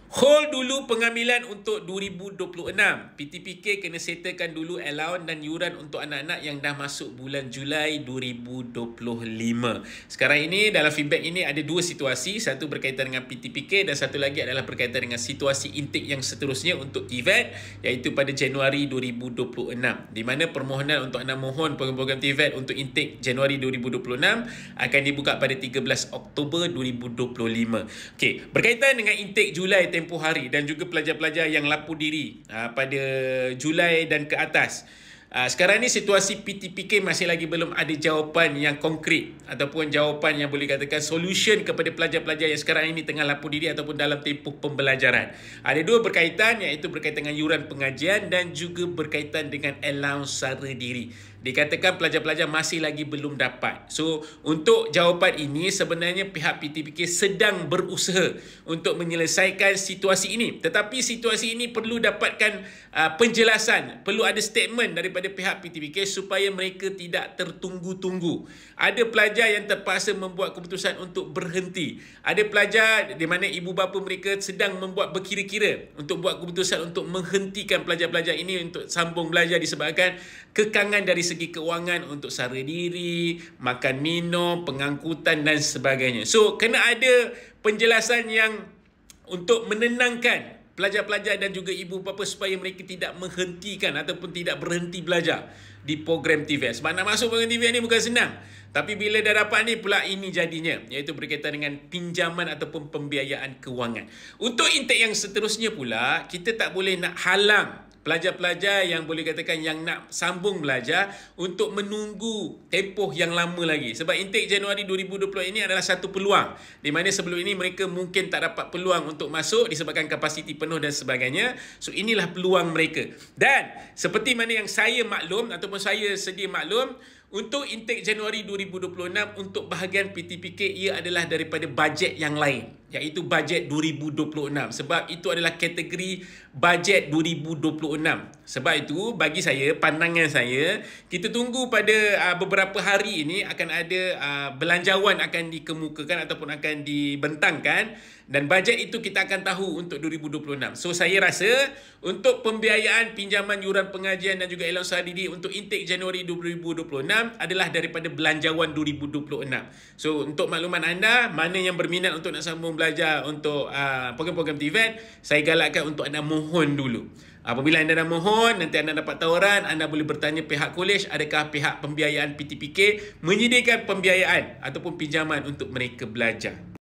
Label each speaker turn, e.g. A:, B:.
A: Hold dulu pengambilan untuk 2026. PTPK kena settlekan dulu allowance dan yuran untuk anak-anak yang dah masuk bulan Julai 2025. Sekarang ini dalam feedback ini ada dua situasi. Satu berkaitan dengan PTPK dan satu lagi adalah berkaitan dengan situasi intake yang seterusnya untuk TVET, iaitu pada Januari 2026. Di mana permohonan untuk anda mohon program-program TVET untuk intake Januari 2026 akan dibuka pada 13 Oktober 2025. Okey, berkaitan dengan intake Julai tempoh hari dan juga pelajar-pelajar yang lapor diri pada Julai dan ke atas. Sekarang ni situasi PTPK masih lagi belum ada jawapan yang konkret ataupun jawapan yang boleh katakan solution kepada pelajar-pelajar yang sekarang ini tengah lapor diri ataupun dalam tempoh pembelajaran. Ada dua berkaitan, iaitu berkaitan dengan yuran pengajian dan juga berkaitan dengan allowance sara diri. Dikatakan pelajar-pelajar masih lagi belum dapat. So, untuk jawapan ini sebenarnya pihak PTPK sedang berusaha untuk menyelesaikan situasi ini. Tetapi situasi ini perlu dapatkan penjelasan, perlu ada statement daripada pihak PTPK supaya mereka tidak tertunggu-tunggu. Ada pelajar yang terpaksa membuat keputusan untuk berhenti. Ada pelajar di mana ibu bapa mereka sedang membuat berkira-kira untuk buat keputusan untuk menghentikan pelajar-pelajar ini untuk sambung belajar disebabkan kekangan dari segi keuangan untuk sara diri, makan minum, pengangkutan dan sebagainya. So, kena ada penjelasan yang untuk menenangkan pelajar-pelajar dan juga ibu bapa supaya mereka tidak menghentikan ataupun tidak berhenti belajar di program TVET. Sebab nak masuk program TVET ni bukan senang. Tapi bila dah dapat ni pula ini jadinya, iaitu berkaitan dengan pinjaman ataupun pembiayaan kewangan. Untuk intake yang seterusnya pula, kita tak boleh nak halang pelajar-pelajar yang boleh katakan yang nak sambung belajar untuk menunggu tempoh yang lama lagi. Sebab intake Januari 2020 ini adalah satu peluang. Di mana sebelum ini mereka mungkin tak dapat peluang untuk masuk disebabkan kapasiti penuh dan sebagainya. So inilah peluang mereka. Dan seperti mana yang saya maklum ataupun saya sedia maklum, untuk intake Januari 2026 untuk bahagian PTPK ia adalah daripada bajet yang lain, iaitu bajet 2026. Sebab itu adalah kategori bajet 2026. Sebab itu bagi saya, pandangan saya, kita tunggu pada beberapa hari ini akan ada belanjawan akan dikemukakan ataupun akan dibentangkan dan bajet itu kita akan tahu untuk 2026. So saya rasa untuk pembiayaan pinjaman yuran pengajian dan juga allowance sara diri untuk intake Januari 2026 adalah daripada belanjawan 2026. So untuk makluman anda, mana yang berminat untuk nak sambung belajar untuk program-program TVET, saya galakkan untuk anda mohon dulu. Apabila anda dah mohon, nanti anda dapat tawaran, anda boleh bertanya pihak kolej, adakah pihak pembiayaan PTPK menyediakan pembiayaan ataupun pinjaman untuk mereka belajar.